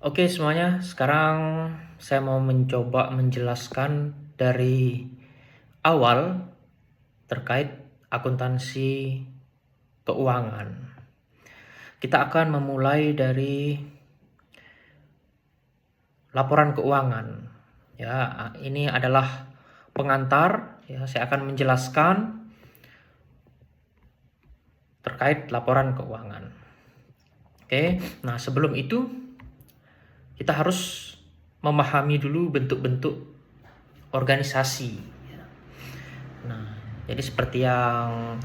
Oke semuanya, sekarang saya mau mencoba menjelaskan dari awal terkait akuntansi keuangan. Kita akan memulai dari laporan keuangan. Ya, ini adalah pengantar. Ya, saya akan menjelaskan terkait laporan keuangan. Oke, nah sebelum itu kita harus memahami dulu bentuk-bentuk organisasi. Nah, jadi seperti yang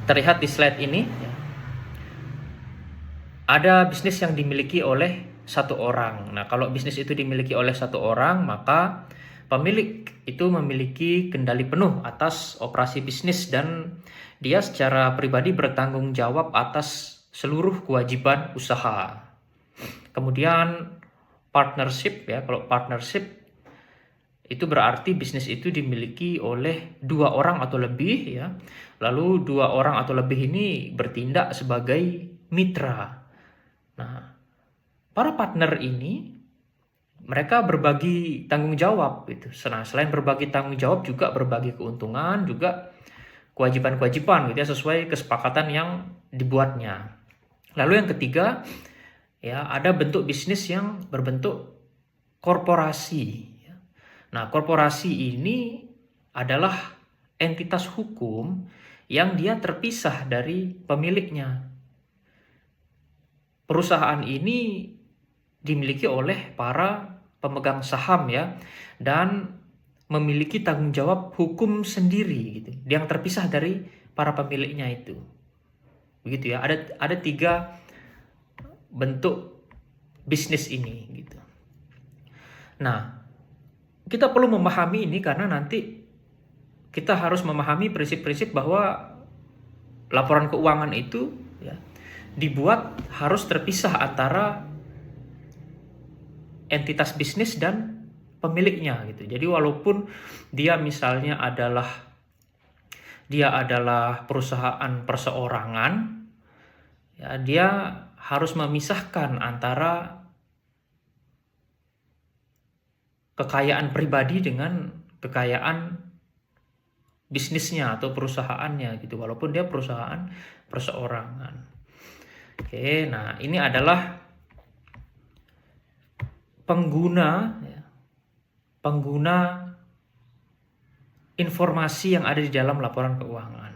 terlihat di slide ini, ada bisnis yang dimiliki oleh satu orang. Nah, kalau bisnis itu dimiliki oleh satu orang, maka pemilik itu memiliki kendali penuh atas operasi bisnis dan dia secara pribadi bertanggung jawab atas seluruh kewajiban usaha. Kemudian partnership ya, kalau partnership itu berarti bisnis itu dimiliki oleh dua orang atau lebih ya. Lalu dua orang atau lebih ini bertindak sebagai mitra. Nah, para partner ini mereka berbagi tanggung jawab gitu. Nah, selain berbagi tanggung jawab juga berbagi keuntungan, juga kewajiban-kewajiban gitu ya sesuai kesepakatan yang dibuatnya. Lalu yang ketiga ya ada bentuk bisnis yang berbentuk korporasi. Nah, korporasi ini adalah entitas hukum yang dia terpisah dari pemiliknya. Perusahaan ini dimiliki oleh para pemegang saham ya, dan memiliki tanggung jawab hukum sendiri gitu, yang terpisah dari para pemiliknya itu. Begitu ya. Ada tiga bentuk bisnis ini gitu. Nah, kita perlu memahami ini karena nanti kita harus memahami prinsip-prinsip bahwa laporan keuangan itu ya, dibuat harus terpisah antara entitas bisnis dan pemiliknya gitu. Jadi walaupun dia misalnya adalah perusahaan perseorangan, ya dia harus memisahkan antara kekayaan pribadi dengan kekayaan bisnisnya atau perusahaannya gitu, walaupun dia perusahaan perseorangan. Oke, nah ini adalah pengguna informasi yang ada di dalam laporan keuangan.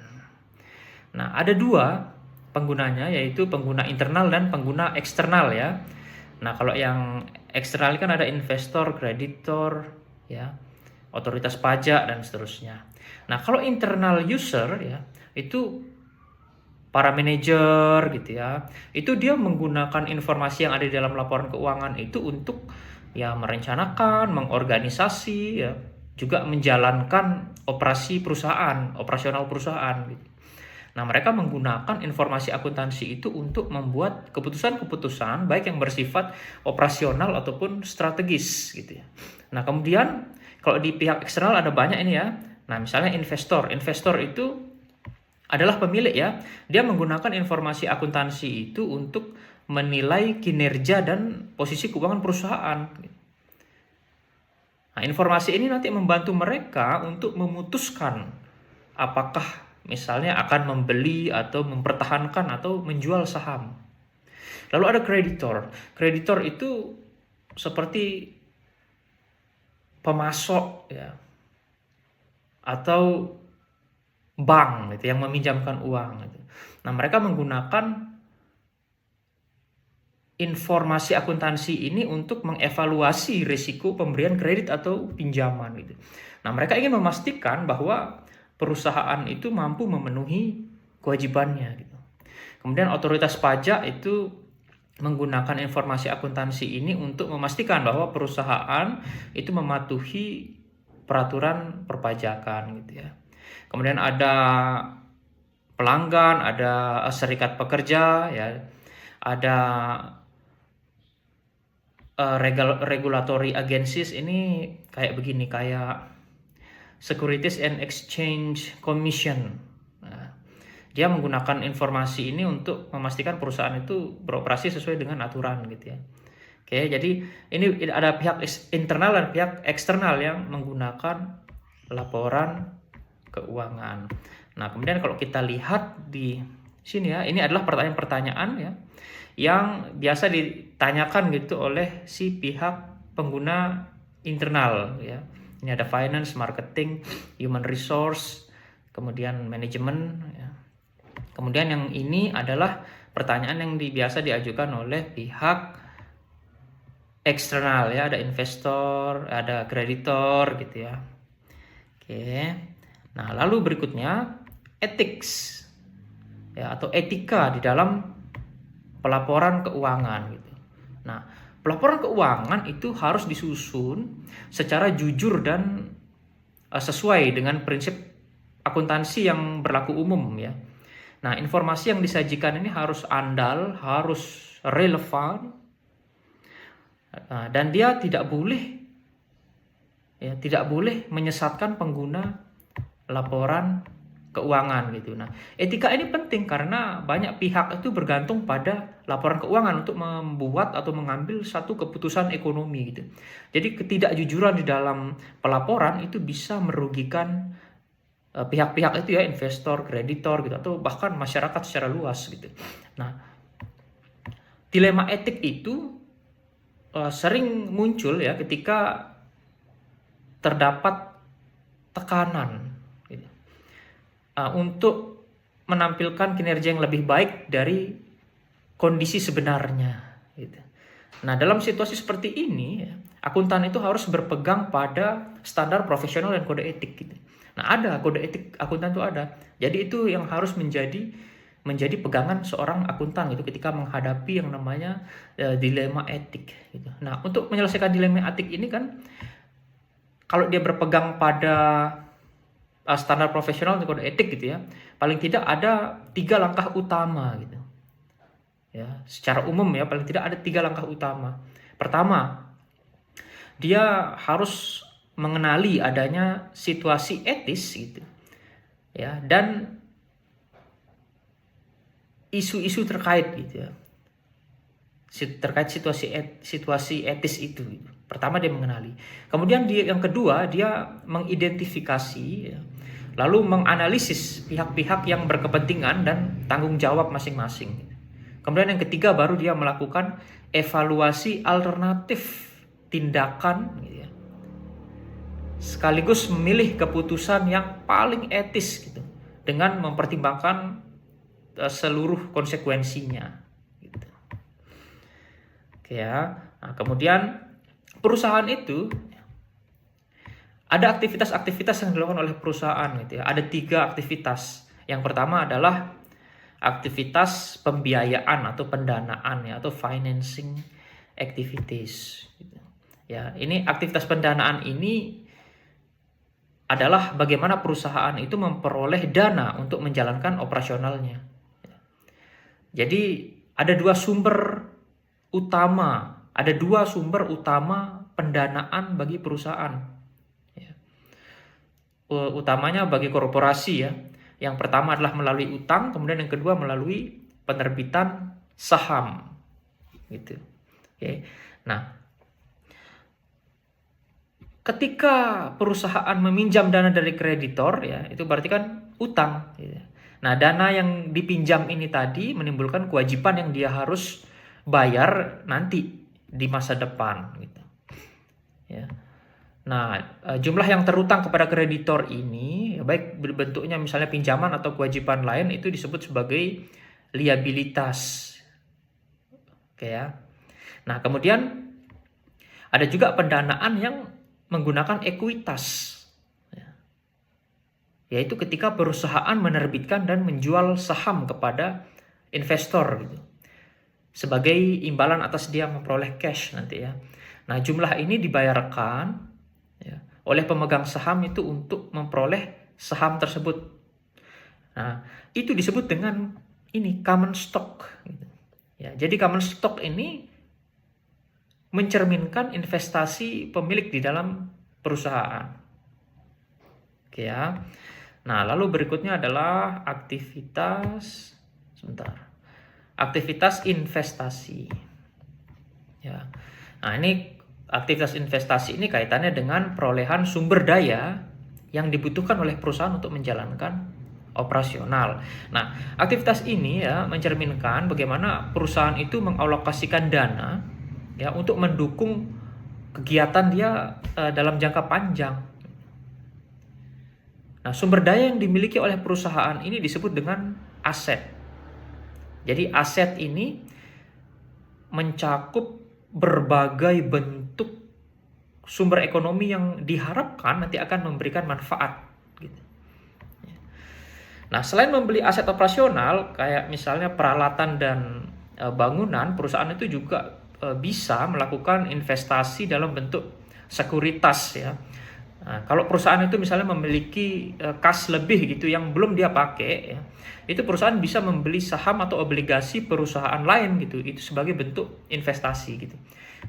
Nah, ada dua penggunanya, yaitu pengguna internal dan pengguna eksternal ya. Nah, kalau yang eksternal kan ada investor, kreditor, ya, otoritas pajak dan seterusnya. Nah, kalau internal user ya, itu para manajer gitu ya. Itu dia menggunakan informasi yang ada di dalam laporan keuangan itu untuk ya merencanakan, mengorganisasi ya, juga menjalankan operasi perusahaan, operasional perusahaan gitu. Nah, mereka menggunakan informasi akuntansi itu untuk membuat keputusan-keputusan baik yang bersifat operasional ataupun strategis gitu ya. Nah, kemudian kalau di pihak eksternal ada banyak ini ya. Nah, misalnya investor. Investor itu adalah pemilik ya. Dia menggunakan informasi akuntansi itu untuk menilai kinerja dan posisi keuangan perusahaan. Nah, informasi ini nanti membantu mereka untuk memutuskan apakah misalnya akan membeli atau mempertahankan atau menjual saham. Lalu ada kreditor. Kreditor itu seperti pemasok ya, atau bank gitu yang meminjamkan uang gitu. Nah, mereka menggunakan informasi akuntansi ini untuk mengevaluasi risiko pemberian kredit atau pinjaman gitu. Nah, mereka ingin memastikan bahwa perusahaan itu mampu memenuhi kewajibannya gitu. Kemudian otoritas pajak itu menggunakan informasi akuntansi ini untuk memastikan bahwa perusahaan itu mematuhi peraturan perpajakan gitu ya. Kemudian ada pelanggan, ada serikat pekerja ya, ada regulatory agencies ini kayak begini, kayak Securities and Exchange Commission. Nah, dia menggunakan informasi ini untuk memastikan perusahaan itu beroperasi sesuai dengan aturan gitu ya. Oke, jadi ini ada pihak internal dan pihak eksternal yang menggunakan laporan keuangan. Nah, kemudian kalau kita lihat di sini ya, ini adalah pertanyaan-pertanyaan ya yang biasa ditanyakan gitu oleh si pihak pengguna internal ya. Ini ada finance, marketing, human resource, kemudian manajemen ya. Kemudian yang ini adalah pertanyaan yang biasa diajukan oleh pihak eksternal ya, ada investor, ada kreditor gitu ya. Oke. Nah, lalu berikutnya ethics ya atau etika di dalam pelaporan keuangan gitu. Nah, pelaporan keuangan itu harus disusun secara jujur dan sesuai dengan prinsip akuntansi yang berlaku umum ya. Nah, informasi yang disajikan ini harus andal, harus relevan, dan dia tidak boleh menyesatkan pengguna laporan keuangan gitu. Nah, etika ini penting karena banyak pihak itu bergantung pada laporan keuangan untuk membuat atau mengambil satu keputusan ekonomi gitu. Jadi ketidakjujuran di dalam pelaporan itu bisa merugikan pihak-pihak itu ya, investor, kreditor gitu, atau bahkan masyarakat secara luas gitu. Nah, dilema etik itu sering muncul ya ketika terdapat tekanan gitu, untuk menampilkan kinerja yang lebih baik dari kondisi sebenarnya gitu. Nah, dalam situasi seperti ini ya, akuntan itu harus berpegang pada standar profesional dan kode etik gitu. Nah, ada kode etik akuntan itu ada. Jadi itu yang harus menjadi pegangan seorang akuntan gitu ketika menghadapi yang namanya dilema etik gitu. Nah, untuk menyelesaikan dilema etik ini kan kalau dia berpegang pada standar profesional dan kode etik gitu ya, paling tidak ada 3 langkah utama gitu. Ya, secara umum ya paling tidak ada 3 langkah utama. Pertama, dia harus mengenali adanya situasi etis gitu ya, dan isu-isu terkait gitu ya, terkait situasi etis itu gitu. Pertama dia mengenali, kemudian yang kedua dia mengidentifikasi ya, lalu menganalisis pihak-pihak yang berkepentingan dan tanggung jawab masing-masing. Kemudian yang ketiga baru dia melakukan evaluasi alternatif tindakan gitu ya, sekaligus memilih keputusan yang paling etis gitu dengan mempertimbangkan seluruh konsekuensinya gitu. Oke ya. Nah, kemudian perusahaan itu ada aktivitas-aktivitas yang dilakukan oleh perusahaan gitu ya. Ada 3 aktivitas. Yang pertama adalah aktivitas pembiayaan atau pendanaan ya, atau financing activities gitu. Ya, ini aktivitas pendanaan ini adalah bagaimana perusahaan itu memperoleh dana untuk menjalankan operasionalnya. Jadi ada 2 sumber utama pendanaan bagi perusahaan. Ya. Utamanya bagi korporasi ya. Yang pertama adalah melalui utang, kemudian yang kedua melalui penerbitan saham. Gitu. Oke. Nah, ketika perusahaan meminjam dana dari kreditor ya, itu berarti kan utang gitu. Nah, dana yang dipinjam ini tadi menimbulkan kewajiban yang dia harus bayar nanti di masa depan gitu. Ya. Nah, jumlah yang terutang kepada kreditor ini baik bentuknya misalnya pinjaman atau kewajiban lain itu disebut sebagai liabilitas. Oke ya. Nah, kemudian ada juga pendanaan yang menggunakan ekuitas, yaitu ketika perusahaan menerbitkan dan menjual saham kepada investor gitu, sebagai imbalan atas dia memperoleh cash nanti ya. Nah, jumlah ini dibayarkan ya, oleh pemegang saham itu untuk memperoleh saham tersebut. Nah, itu disebut dengan ini common stock gitu. Ya, jadi common stock ini mencerminkan investasi pemilik di dalam perusahaan. Oke ya. Nah, lalu berikutnya adalah aktivitas investasi. Ya. Nah, ini aktivitas investasi ini kaitannya dengan perolehan sumber daya yang dibutuhkan oleh perusahaan untuk menjalankan operasional. Nah, aktivitas ini ya mencerminkan bagaimana perusahaan itu mengalokasikan dana ya untuk mendukung kegiatan dia dalam jangka panjang. Nah, sumber daya yang dimiliki oleh perusahaan ini disebut dengan aset. Jadi aset ini mencakup berbagai bentuk sumber ekonomi yang diharapkan nanti akan memberikan manfaat. Gitu. Nah, selain membeli aset operasional, kayak misalnya peralatan dan bangunan, perusahaan itu juga bisa melakukan investasi dalam bentuk sekuritas ya. Nah, kalau perusahaan itu misalnya memiliki kas lebih gitu yang belum dia pakai ya, itu perusahaan bisa membeli saham atau obligasi perusahaan lain gitu, itu sebagai bentuk investasi gitu.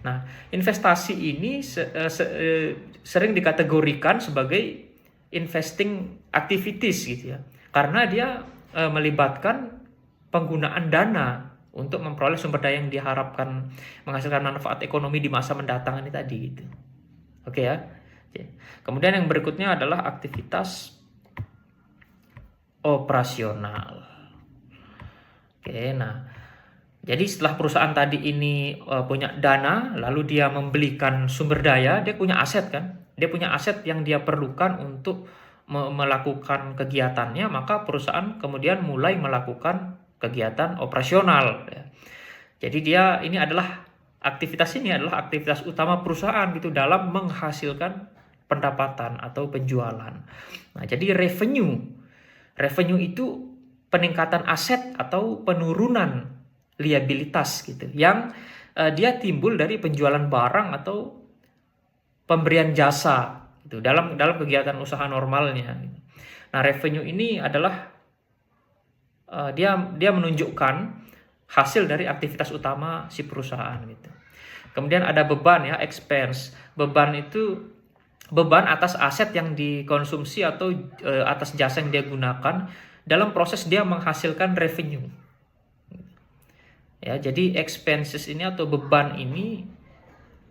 Nah, investasi ini sering dikategorikan sebagai investing activities gitu ya, karena dia melibatkan penggunaan dana untuk memperoleh sumber daya yang diharapkan menghasilkan manfaat ekonomi di masa mendatang ini tadi gitu. Oke ya. Kemudian yang berikutnya adalah aktivitas operasional. Oke, nah jadi setelah perusahaan tadi ini punya dana, lalu dia membelikan sumber daya, dia punya aset kan? Dia punya aset yang dia perlukan untuk melakukan kegiatannya, maka perusahaan kemudian mulai melakukan kegiatan operasional. Ya. Jadi aktivitas ini adalah aktivitas utama perusahaan gitu dalam menghasilkan pendapatan atau penjualan. Nah, jadi revenue itu peningkatan aset atau penurunan liabilitas gitu yang dia timbul dari penjualan barang atau pemberian jasa gitu dalam kegiatan usaha normalnya gitu. Nah, revenue ini adalah dia menunjukkan hasil dari aktivitas utama si perusahaan gitu. Kemudian ada beban ya, expense. Beban atas aset yang dikonsumsi atau atas jasa yang dia gunakan dalam proses dia menghasilkan revenue. Ya, jadi expenses ini atau beban ini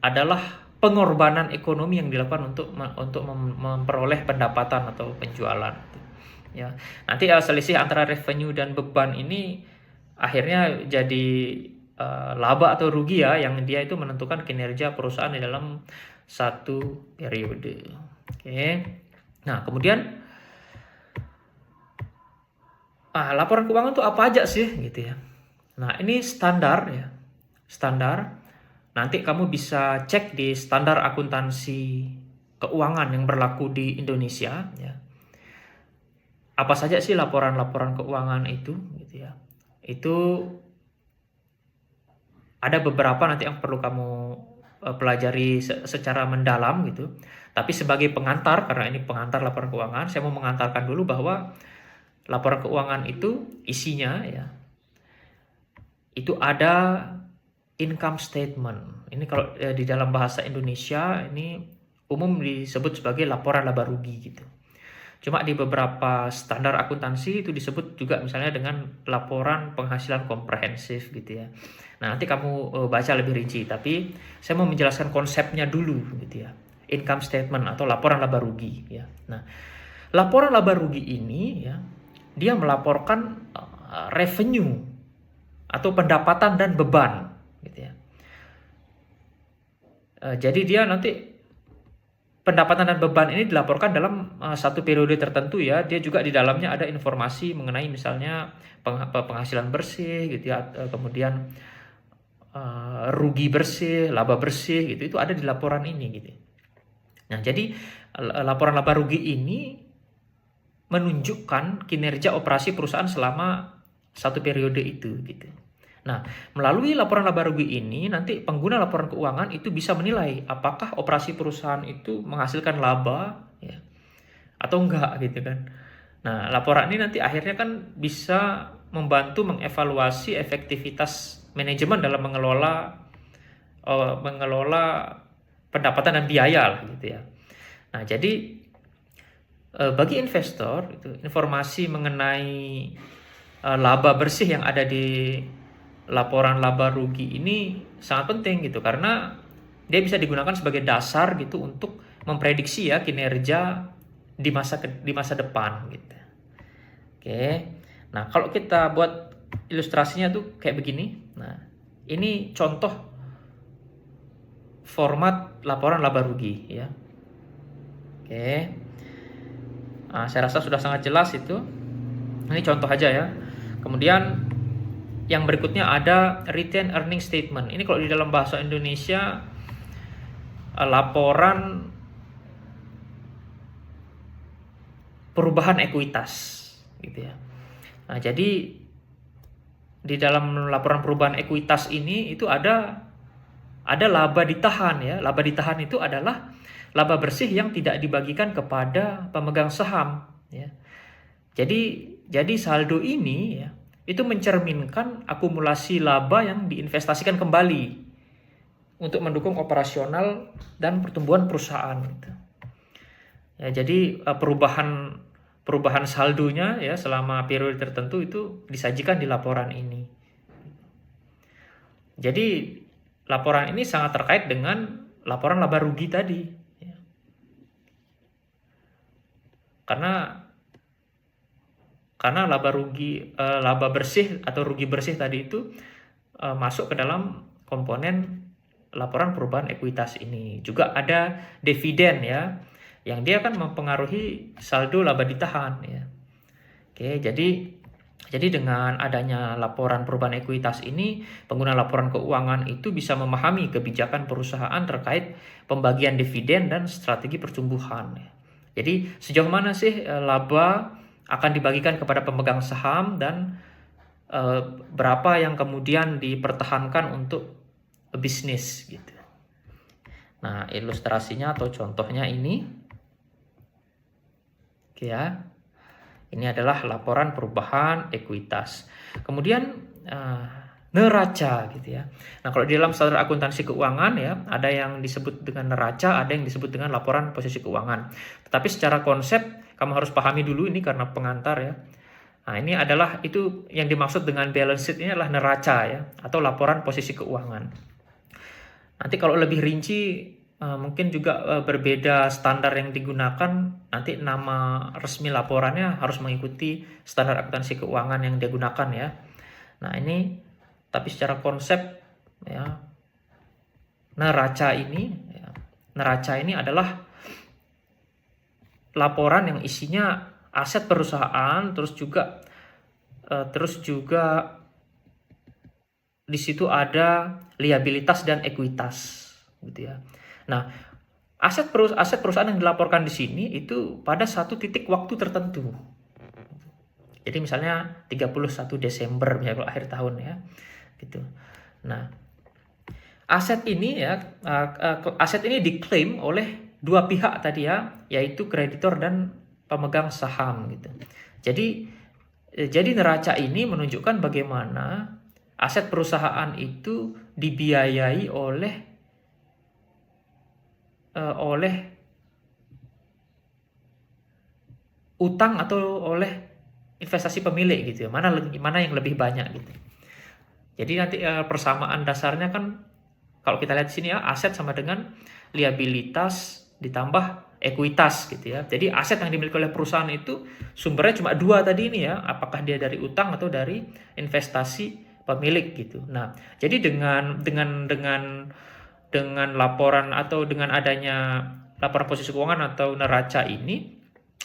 adalah pengorbanan ekonomi yang dilakukan untuk memperoleh pendapatan atau penjualan. Ya, nanti selisih antara revenue dan beban ini akhirnya jadi laba atau rugi ya, yang dia itu menentukan kinerja perusahaan di dalam satu periode. Oke. Nah, kemudian laporan keuangan itu apa aja sih gitu ya. Nah, ini standar ya. Standar. Nanti kamu bisa cek di standar akuntansi keuangan yang berlaku di Indonesia ya. Apa saja sih laporan-laporan keuangan itu gitu ya. Itu ada beberapa nanti yang perlu kamu pelajari secara mendalam gitu. Tapi sebagai pengantar, karena ini pengantar laporan keuangan, saya mau mengantarkan dulu bahwa laporan keuangan itu isinya ya, itu ada income statement. Ini kalau di dalam bahasa Indonesia ini umum disebut sebagai laporan laba rugi gitu. Cuma di beberapa standar akuntansi itu disebut juga misalnya dengan laporan penghasilan komprehensif gitu ya. Nah, nanti kamu baca lebih rinci, tapi saya mau menjelaskan konsepnya dulu gitu ya. Income statement atau laporan laba rugi ya. Nah, laporan laba rugi ini ya, dia melaporkan revenue atau pendapatan dan beban gitu ya. Jadi dia nanti pendapatan dan beban ini dilaporkan dalam satu periode tertentu ya. Dia juga di dalamnya ada informasi mengenai misalnya penghasilan bersih gitu ya, kemudian rugi bersih, laba bersih gitu, itu ada di laporan ini gitu. Nah, jadi laporan laba rugi ini menunjukkan kinerja operasi perusahaan selama satu periode itu gitu. Nah, melalui laporan laba rugi ini nanti pengguna laporan keuangan itu bisa menilai apakah operasi perusahaan itu menghasilkan laba ya, atau enggak gitu kan. Nah, laporan ini nanti akhirnya kan bisa membantu mengevaluasi efektivitas manajemen dalam mengelola pendapatan dan biaya lah gitu ya. Nah, jadi bagi investor itu informasi mengenai laba bersih yang ada di laporan laba rugi ini sangat penting gitu, karena dia bisa digunakan sebagai dasar gitu untuk memprediksi ya kinerja di masa depan gitu. Oke. Nah, kalau kita buat ilustrasinya tuh kayak begini. Nah, ini contoh format laporan laba rugi ya. Oke. Nah, saya rasa sudah sangat jelas itu. Ini contoh aja ya. Kemudian yang berikutnya ada retained earning statement. Ini kalau di dalam bahasa Indonesia laporan perubahan ekuitas gitu ya. Nah, jadi di dalam laporan perubahan ekuitas ini itu ada laba ditahan ya. Laba ditahan itu adalah laba bersih yang tidak dibagikan kepada pemegang saham ya. Jadi saldo ini ya itu mencerminkan akumulasi laba yang diinvestasikan kembali untuk mendukung operasional dan pertumbuhan perusahaan gitu. Ya, jadi perubahan saldonya ya selama periode tertentu itu disajikan di laporan ini. Jadi laporan ini sangat terkait dengan laporan laba rugi tadi. Ya. Karena laba bersih atau rugi bersih tadi itu masuk ke dalam komponen laporan perubahan ekuitas ini. Juga ada dividen ya, yang dia akan mempengaruhi saldo laba ditahan ya. Oke, jadi dengan adanya laporan perubahan ekuitas ini, pengguna laporan keuangan itu bisa memahami kebijakan perusahaan terkait pembagian dividen dan strategi pertumbuhan. Jadi sejauh mana sih laba akan dibagikan kepada pemegang saham dan berapa yang kemudian dipertahankan untuk bisnis gitu. Nah, ilustrasinya atau contohnya ini. Oke ya. Ini adalah laporan perubahan ekuitas. Kemudian neraca gitu ya. Nah, kalau di dalam standar akuntansi keuangan ya, ada yang disebut dengan neraca, ada yang disebut dengan laporan posisi keuangan. Tetapi secara konsep kamu harus pahami dulu ini karena pengantar ya. Nah, ini adalah itu yang dimaksud dengan balance sheet ini adalah neraca ya atau laporan posisi keuangan. Nanti kalau lebih rinci mungkin juga berbeda standar yang digunakan, nanti nama resmi laporannya harus mengikuti standar akuntansi keuangan yang digunakan ya. Nah, ini tapi secara konsep ya neraca ini adalah laporan yang isinya aset perusahaan terus juga di situ ada liabilitas dan ekuitas gitu ya. Nah, aset perusahaan yang dilaporkan di sini itu pada satu titik waktu tertentu. Jadi misalnya 31 Desember misalnya akhir tahun ya. Gitu. Nah, aset ini diklaim oleh dua pihak tadi ya, yaitu kreditor dan pemegang saham gitu. Jadi neraca ini menunjukkan bagaimana aset perusahaan itu dibiayai oleh utang atau oleh investasi pemilik gitu ya. Mana yang lebih banyak gitu. Jadi nanti persamaan dasarnya kan kalau kita lihat di sini ya, aset sama dengan liabilitas ditambah ekuitas gitu ya. Jadi aset yang dimiliki oleh perusahaan itu sumbernya cuma dua tadi ini ya, apakah dia dari utang atau dari investasi pemilik gitu. Nah, jadi dengan laporan atau dengan adanya laporan posisi keuangan atau neraca ini,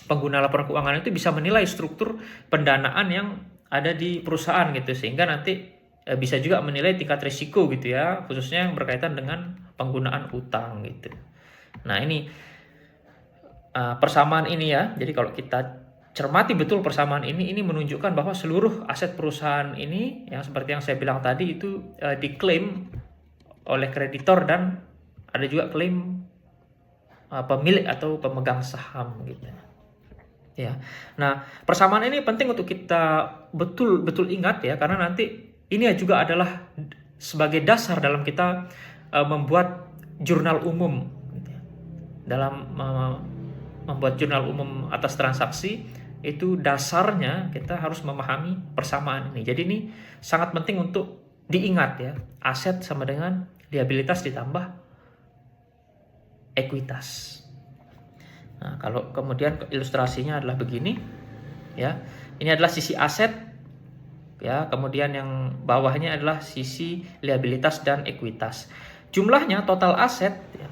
pengguna laporan keuangan itu bisa menilai struktur pendanaan yang ada di perusahaan gitu, sehingga nanti bisa juga menilai tingkat risiko gitu ya, khususnya yang berkaitan dengan penggunaan utang gitu. Nah, ini persamaan ini ya. Jadi kalau kita cermati betul persamaan ini menunjukkan bahwa seluruh aset perusahaan ini yang seperti yang saya bilang tadi itu diklaim oleh kreditor dan ada juga klaim pemilik atau pemegang saham gitu. Ya. Nah, persamaan ini penting untuk kita betul-betul ingat ya, karena nanti ini juga adalah sebagai dasar dalam kita membuat jurnal umum gitu ya. Dalam membuat jurnal umum atas transaksi itu dasarnya kita harus memahami persamaan ini. Jadi ini sangat penting untuk diingat ya. Aset sama dengan liabilitas ditambah ekuitas. Nah, kalau kemudian ilustrasinya adalah begini, ya. Ini adalah sisi aset, ya. Kemudian yang bawahnya adalah sisi liabilitas dan ekuitas. Jumlahnya total aset, ya.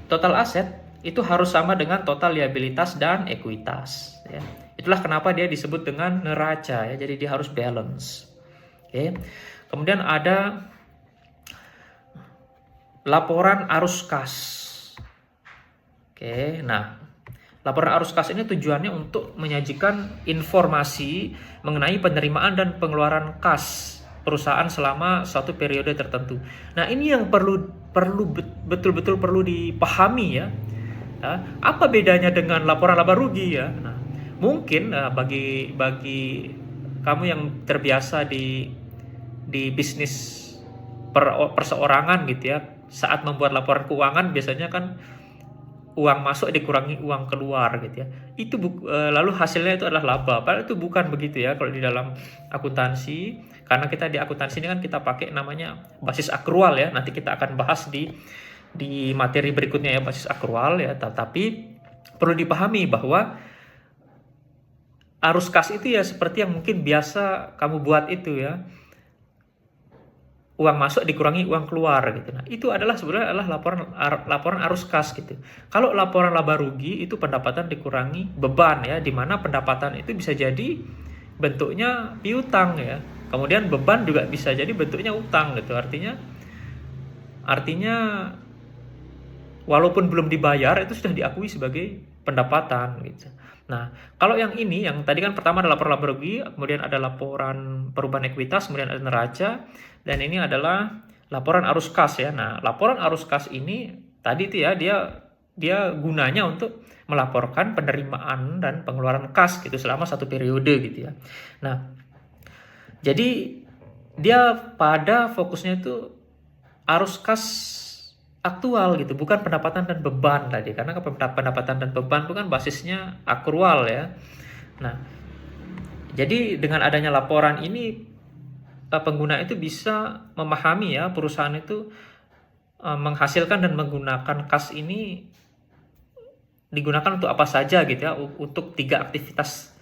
Total aset itu harus sama dengan total liabilitas dan ekuitas, ya. Itulah kenapa dia disebut dengan neraca, ya. Jadi dia harus balance. Oke. Kemudian ada laporan arus kas. Oke, nah laporan arus kas ini tujuannya untuk menyajikan informasi mengenai penerimaan dan pengeluaran kas perusahaan selama suatu periode tertentu. Nah, ini yang betul-betul perlu dipahami, ya. Nah, apa bedanya dengan laporan laba rugi, ya? Nah, mungkin bagi kamu yang terbiasa di bisnis perseorangan gitu, ya, saat membuat laporan keuangan biasanya kan uang masuk dikurangi uang keluar gitu, ya. Itu lalu hasilnya itu adalah laba. Padahal itu bukan begitu, ya, kalau di dalam akuntansi. Karena kita di akuntansi ini kan kita pakai namanya basis akrual, ya. Nanti kita akan bahas di materi berikutnya, ya, basis akrual, ya. Tetapi perlu dipahami bahwa arus kas itu ya seperti yang mungkin biasa kamu buat itu, ya. Uang masuk dikurangi uang keluar gitu. Nah, itu adalah sebenarnya adalah laporan arus kas gitu. Kalau laporan laba rugi itu pendapatan dikurangi beban, ya, di mana pendapatan itu bisa jadi bentuknya piutang, ya. Kemudian beban juga bisa jadi bentuknya utang gitu. Artinya walaupun belum dibayar itu sudah diakui sebagai pendapatan gitu. Nah, kalau yang ini, yang tadi kan pertama ada laporan laba rugi, kemudian ada laporan perubahan ekuitas, kemudian ada neraca, dan ini adalah laporan arus kas, ya. Nah, laporan arus kas ini tadi itu, ya, dia gunanya untuk melaporkan penerimaan dan pengeluaran kas gitu selama satu periode gitu, ya. Nah, jadi dia pada fokusnya itu arus kas aktual gitu, bukan pendapatan dan beban tadi, karena pendapatan dan beban itu kan basisnya akrual, ya. Nah, jadi dengan adanya laporan ini pengguna itu bisa memahami, ya, perusahaan itu menghasilkan dan menggunakan kas ini digunakan untuk apa saja gitu, ya, untuk 3 aktivitas: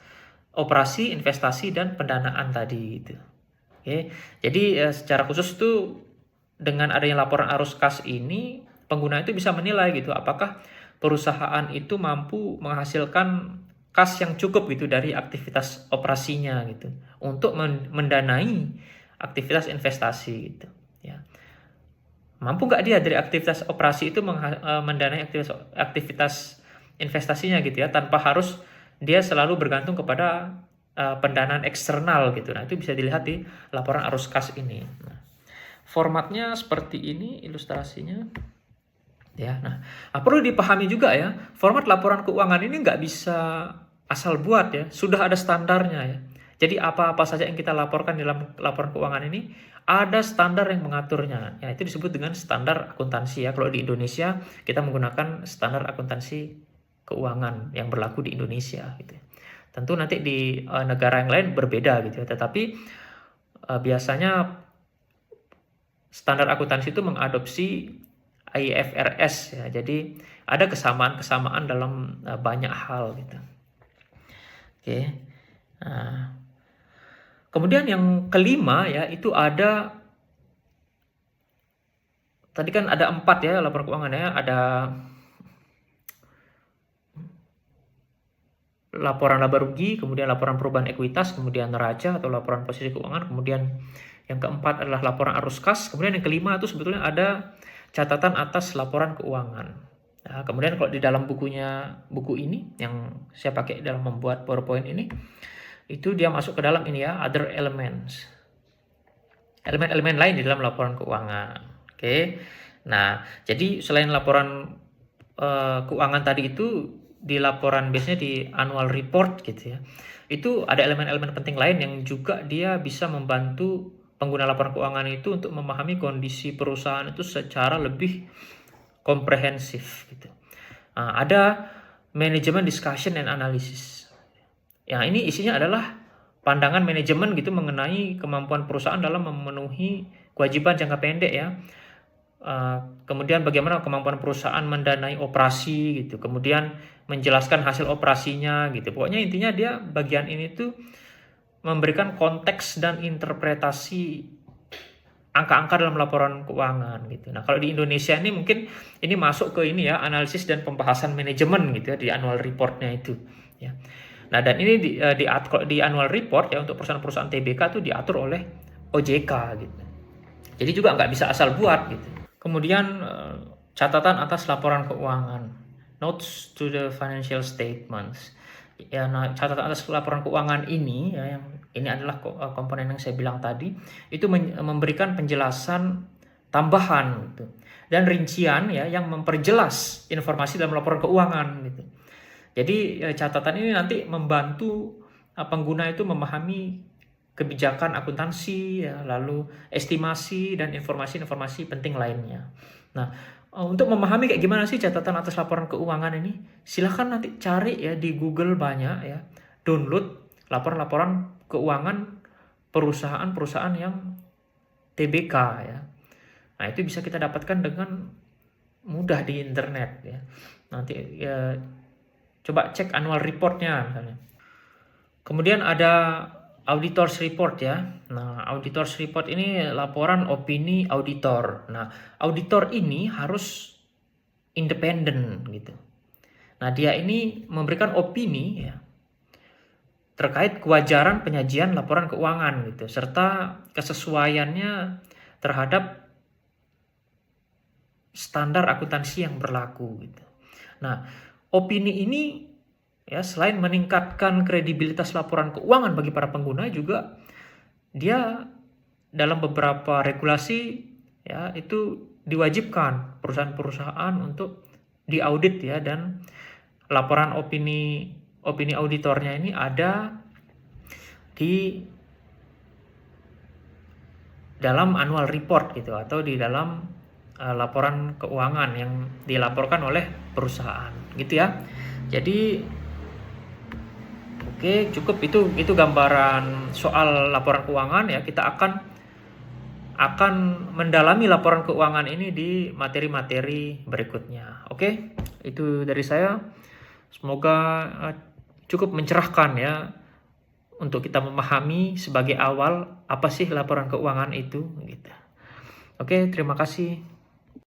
operasi, investasi, dan pendanaan tadi gitu. Oke. Jadi secara khusus tuh dengan adanya laporan arus kas ini, pengguna itu bisa menilai gitu apakah perusahaan itu mampu menghasilkan kas yang cukup gitu dari aktivitas operasinya gitu untuk mendanai aktivitas investasi gitu, ya. Mampu nggak dia dari aktivitas operasi itu mendanai aktivitas investasinya gitu, ya, tanpa harus dia selalu bergantung kepada pendanaan eksternal gitu. Nah, itu bisa dilihat di laporan arus kas ini. Nah, formatnya seperti ini ilustrasinya, ya. Nah, perlu dipahami juga, ya, format laporan keuangan ini nggak bisa asal buat, ya. Sudah ada standarnya, ya. Jadi apa-apa saja yang kita laporkan dalam laporan keuangan ini ada standar yang mengaturnya. Ya, itu disebut dengan standar akuntansi, ya. Kalau di Indonesia kita menggunakan standar akuntansi keuangan yang berlaku di Indonesia gitu. Tentu nanti di negara yang lain berbeda gitu, ya. Tetapi biasanya standar akuntansi itu mengadopsi IFRS, ya. Jadi ada kesamaan-kesamaan dalam banyak hal gitu. Oke. Nah, kemudian yang kelima, ya, itu ada tadi kan ada 4, ya, laporan keuangan, ya. Ada laporan laba rugi, kemudian laporan perubahan ekuitas, kemudian neraca atau laporan posisi keuangan, kemudian yang keempat adalah laporan arus kas, kemudian yang kelima itu sebetulnya ada catatan atas laporan keuangan. Nah, kemudian kalau di dalam buku ini yang saya pakai dalam membuat PowerPoint ini, itu dia masuk ke dalam ini, ya, other elements. Elemen-elemen lain di dalam laporan keuangan. Oke. Nah, jadi selain laporan keuangan tadi itu, di laporan biasanya di annual report gitu, ya, itu ada elemen-elemen penting lain yang juga dia bisa membantu pengguna laporan keuangan itu untuk memahami kondisi perusahaan itu secara lebih komprehensif gitu. Nah, ada manajemen discussion and analysis. Ya, ini isinya adalah pandangan manajemen gitu mengenai kemampuan perusahaan dalam memenuhi kewajiban jangka pendek, ya, kemudian bagaimana kemampuan perusahaan mendanai operasi gitu, kemudian menjelaskan hasil operasinya gitu. Pokoknya intinya dia bagian ini tuh memberikan konteks dan interpretasi angka-angka dalam laporan keuangan gitu. Nah, kalau di Indonesia ini mungkin ini masuk ke ini ya, analisis dan pembahasan manajemen gitu ya di annual report-nya itu ya. Nah, dan ini di annual report ya untuk perusahaan-perusahaan TBK tuh diatur oleh OJK gitu. Jadi juga nggak bisa asal buat gitu. Kemudian catatan atas laporan keuangan, notes to the financial statements. Ya, nah, catatan atas laporan keuangan ini ya, yang ini adalah komponen yang saya bilang tadi, itu memberikan penjelasan tambahan gitu, dan rincian ya yang memperjelas informasi dalam laporan keuangan gitu. Jadi catatan ini nanti membantu pengguna itu memahami kebijakan akuntansi, ya, lalu estimasi dan informasi-informasi penting lainnya. Nah, untuk memahami kayak gimana sih catatan atas laporan keuangan ini, silahkan nanti cari ya di Google banyak ya, download laporan-laporan keuangan perusahaan-perusahaan yang TBK ya. Nah, itu bisa kita dapatkan dengan mudah di internet ya. Nanti ya, coba cek annual report-nya misalnya. Kemudian ada auditors report ya. Nah, auditors report ini laporan opini auditor. Nah, auditor ini harus independen gitu. Nah, dia ini memberikan opini ya terkait kewajaran penyajian laporan keuangan gitu, serta kesesuaiannya terhadap standar akuntansi yang berlaku gitu. Nah, opini ini ya selain meningkatkan kredibilitas laporan keuangan bagi para pengguna, juga dia dalam beberapa regulasi ya itu diwajibkan perusahaan-perusahaan untuk diaudit ya, dan laporan opini auditornya ini ada di dalam annual report gitu, atau di dalam laporan keuangan yang dilaporkan oleh perusahaan gitu ya. Jadi oke, cukup itu gambaran soal laporan keuangan ya. Kita akan mendalami laporan keuangan ini di materi-materi berikutnya. Oke, itu dari saya. Semoga cukup mencerahkan ya untuk kita memahami sebagai awal apa sih laporan keuangan itu gitu. Oke, terima kasih.